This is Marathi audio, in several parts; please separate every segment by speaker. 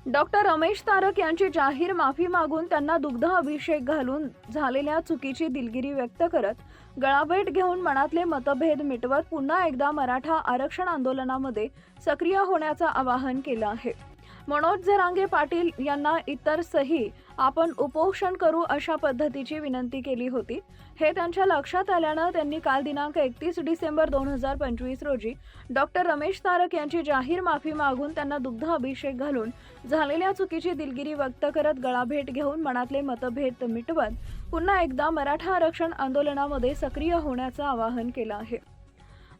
Speaker 1: डॉक्टर रमेश तारक यांची जाहीर माफी मागून त्यांना दुग्ध अभिषेक घालून झालेल्या चुकीची दिलगिरी व्यक्त करत गळाभेट घेऊन मनातले मतभेद मिटवत पुन्हा एकदा मराठा आरक्षण आंदोलनामध्ये सक्रिय होण्याचं आवाहन केलं आहे। मनोज जरांगे पाटील यांना इतर सही आपण उपोषण करू अशा पद्धतीची विनंती केली होती। हे त्यांच्या लक्षात आल्यानं त्यांनी काल दिनांक 31 डिसेंबर 2025 रोजी डॉक्टर रमेश तारक यांची जाहीर माफी मागून त्यांना दुग्ध अभिषेक घालून झालेल्या चुकीची दिलगिरी व्यक्त करत गळाभेट घेऊन मनातले मतभेद मिटवत पुन्हा एकदा मराठा आरक्षण आंदोलनामध्ये सक्रिय होण्याचं आवाहन केलं आहे।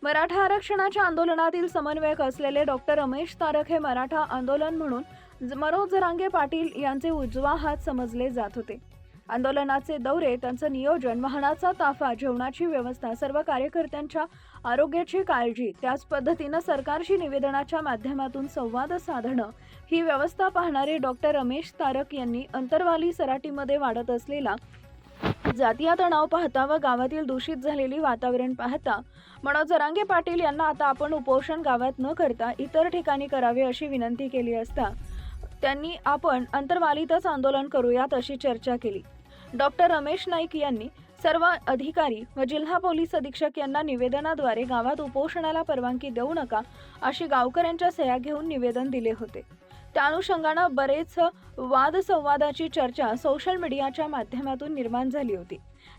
Speaker 1: मराठा आरक्षणाच्या आंदोलनातील समन्वयक असलेले डॉक्टर रमेश तारक हे मराठा आंदोलन म्हणून मनोज जरांगे पाटील यांचे उजवा हात समजले जात होते। आंदोलनाचे दौरे, त्यांचं नियोजन, वाहनाचा ताफा, जेवणाची व्यवस्था, सर्व कार्यकर्त्यांच्या आरोग्याची काळजी, त्याच पद्धतीनं सरकारशी निवेदनाच्या माध्यमातून संवाद साधणं, ही व्यवस्था पाहणारे डॉक्टर रमेश तारक यांनी अंतरवाली सराटीमध्ये वाढत असलेला जातीय तणाव पाहता व गावातील दूषित झालेली वातावरण पाहता मनोज जरांगे पाटील यांना आता आपण उपोषण गावात न करता इतर ठिकाणी करावे अशी विनंती केली असता त्यांनी आपण अंतरवालीतच आंदोलन करूयात अशी चर्चा केली। डॉक्टर रमेश नाईक यांनी सर्व अधिकारी व जिल्हा पोलीस अधीक्षक यांना निवेदनाद्वारे गावात उपोषणाला परवानगी देऊ नका अशी गावकऱ्यांच्या सह्या घेऊन निवेदन दिले होते। त्या अनुषंगानं बरेच वादसंवादाची चर्चा सोशल मीडियाच्या माध्यमातून निर्माण झाली होती।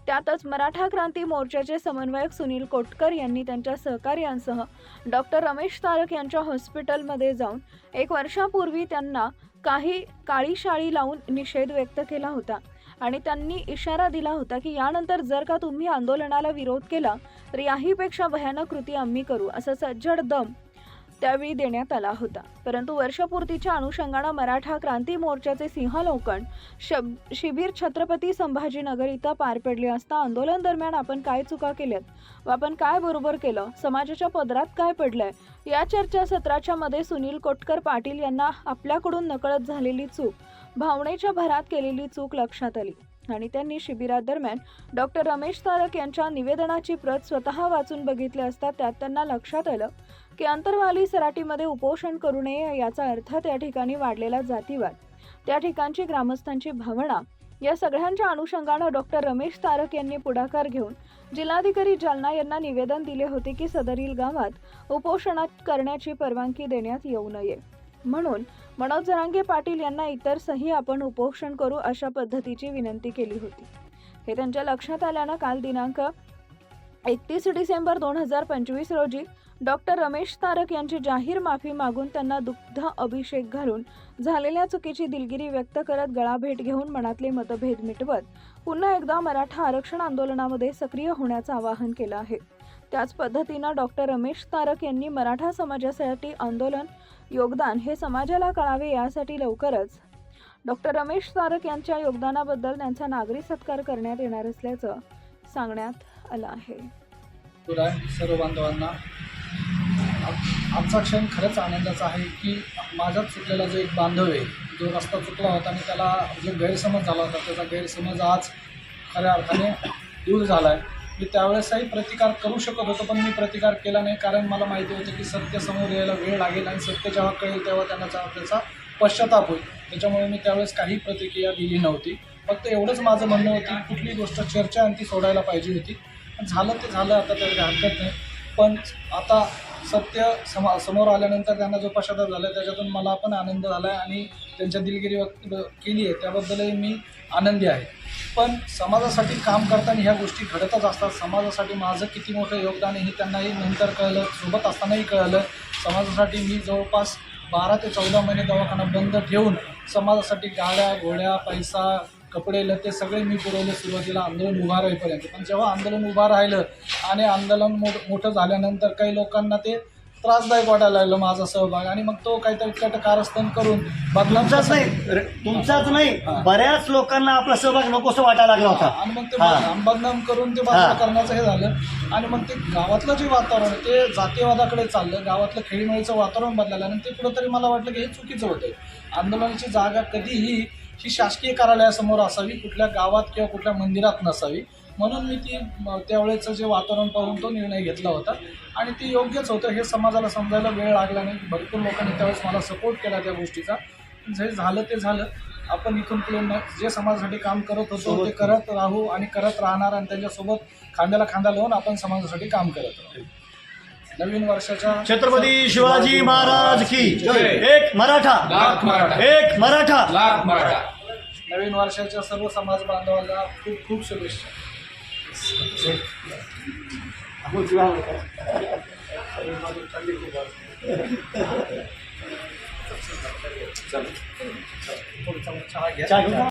Speaker 1: त्यातच मराठा क्रांती मोर्चाचे समन्वयक सुनील कोटकर यांनी त्यांच्या सहकार्यांसह डॉक्टर रमेश तारक यांच्या हॉस्पिटलमध्ये जाऊन 1 वर्षापूर्वी त्यांना काही काळी शाळी लावून निषेध व्यक्त केला होता आणि त्यांनी इशारा दिला होता की यानंतर जर का तुम्ही आंदोलनाला विरोध केला तर याहीपेक्षा भयानक कृती आम्ही करू असा सज्जड दम त्यावेळी देण्यात आला होता। परंतु वर्षपूर्तीच्या अनुषंगाने मराठा क्रांती मोर्चाचे सिंहावलोकन शिबिर छत्रपती संभाजीनगर इथं पार पडले असता आंदोलन दरम्यान आपण काय चुका केल्यात व आपण काय बरोबर केलं, समाजाच्या पदरात काय पडलंय, या चर्चासत्राच्या मध्ये सुनील कोटकर पाटील यांना आपल्याकडून नकळत झालेली चूक, भावनेच्या भरात केलेली चूक लक्षात आली आणि त्यांनी शिबिरादरम्यान डॉक्टर रमेश तारक यांच्या निवेदनाची प्रत स्वतः वाचून बघितली असता त्यात त्यांना लक्षात आलं की अंतरवाली सराटीमध्ये उपोषण करू नये याचा अर्थ त्या ठिकाणी वाढलेला जातीवाद, त्या ठिकाणची ग्रामस्थांची भावना, या सगळ्यांच्या अनुषंगाने डॉक्टर रमेश तारक यांनी पुढाकार घेऊन जिल्हाधिकारी जालना यांना निवेदन दिले होते की सदरील गावात उपोषणात करण्याची परवानगी देण्यात येऊ नये। म्हणून मनोज जरांगे पाटील यांना इतर सही आपण उपोषण करू अशा पद्धतीची विनंती केली होती। हे त्यांच्या लक्षात आल्यानं काल दिनांक 31 डिसेंबर 2025 रोजी डॉक्टर रमेश तारक यांची जाहीर माफी मागून त्यांना दुग्ध अभिषेक घालून झालेल्या चुकीची दिलगिरी व्यक्त करत गळाभेट घेऊन मनातले मतभेद मिटवत पुन्हा एकदा मराठा आरक्षण आंदोलनामध्ये सक्रिय होण्याचं आवाहन केलं आहे। त्याच पद्धतीनं डॉक्टर रमेश तारक यांनी मराठा समाजासाठी आंदोलन योगदान हे समाजाला कळावे यासाठी लवकरच डॉक्टर रमेश तारक यांच्या योगदानाबद्दल त्यांचा नागरी सत्कार करण्यात येणार असल्याचं सांगण्यात आलं आहे।
Speaker 2: सर्व बांधवांना आजचा क्षण खरंच आनंदाचा आहे की माझा चुकलेला जो एक बांधव आहे, जो रस्ता चुकला होता आणि त्याला जो गैरसमज झाला होता त्याचा गैरसमज आज खऱ्या अर्थाने दूर झाला आहे। मी त्यावेळेसही प्रतिकार करू शकत होतो पण मी प्रतिकार केला नाही, कारण मला माहिती होतं की सत्य समोर यायला वेळ लागेल आणि सत्य जेव्हा कळेल तेव्हा त्याचा पश्चाताप होईल। त्याच्यामुळे मी त्यावेळेस काही प्रतिक्रिया दिली नव्हती। फक्त एवढंच माझं म्हणणं होतं की कुठली गोष्ट चर्चा आणि ती सोडायला पाहिजे होती। झालं ते झालं, आता त्याला हरकत नाही। पण आता सत्य समोर आल्यानंतर त्यांना जो पश्चाताप झाला त्याच्यातून मला पण आनंद झाला आहे आणि त्यांच्या दिलगिरी व्यक्त केली आहे त्याबद्दलही मी आनंदी आहे। पण समाजासाठी काम करताना ह्या गोष्टी घडतच असतात। समाजासाठी माझं किती मोठं योगदान आहे हे त्यांनाही नंतर कळलं, सोबत असतानाही कळलं। समाजासाठी मी जवळपास 12 ते 14 महिने दवाखाना बंद ठेवून समाजासाठी गाड्या, घोड्या, पैसा, कपडे, लते सगळे मी पुरवले सुरुवातीला आंदोलन उभा राहीपर्यंत। पण जेव्हा आंदोलन उभा राहिलं आणि आंदोलन मोठं झाल्यानंतर काही लोकांना ते त्रासदायक वाटायला लागलं माझा सहभाग, आणि मग तो काहीतरी कारस्थान करून
Speaker 3: तुमचाच नाही बऱ्याच लोकांना आपला सहभाग नकोसं वाटायला लागला होता
Speaker 2: आणि मग ते बदनाम करून ते बाजूला करण्याचं हे झालं। आणि मग ते गावातलं जे वातावरण ते जातीयवादाकडे चाललं, गावातलं खेळीमेळीचं वातावरण बदललं आणि ते कुठंतरी मला वाटलं की हे चुकीचं होतं। आंदोलनाची जागा कधीही ही शासकीय कार्यालयासमोर असावी, कुठल्या गावात किंवा कुठल्या मंदिरात नसावी। म्हणून मी त्यावेळेचं जे वातावरण पाहून तो निर्णय घेतला होता आणि ते योग्यच होतं हे समाजाला समजायला वेळ लागला नाही। भरपूर लोकांनी त्यावेळेस मला सपोर्ट केला त्या गोष्टीचा। जे झालं ते झालं. आपण इथून पुढे जे समाजासाठी काम करत होतो ते करत राहू आणि करत राहणार आणि त्यांच्यासोबत खांद्याला खांदा लावून आपण समाजासाठी काम करत राहू. नवीन वर्षाच्या
Speaker 3: छत्रपती शिवाजी महाराज की
Speaker 4: जय.
Speaker 3: एक मराठा,
Speaker 4: लाख मराठा,
Speaker 3: एक मराठा.
Speaker 4: लाख मराठा.
Speaker 2: नवीन वर्षाच्या सर्व समाज बांधवांना खूप खूप शुभेच्छा. चहा घ्या.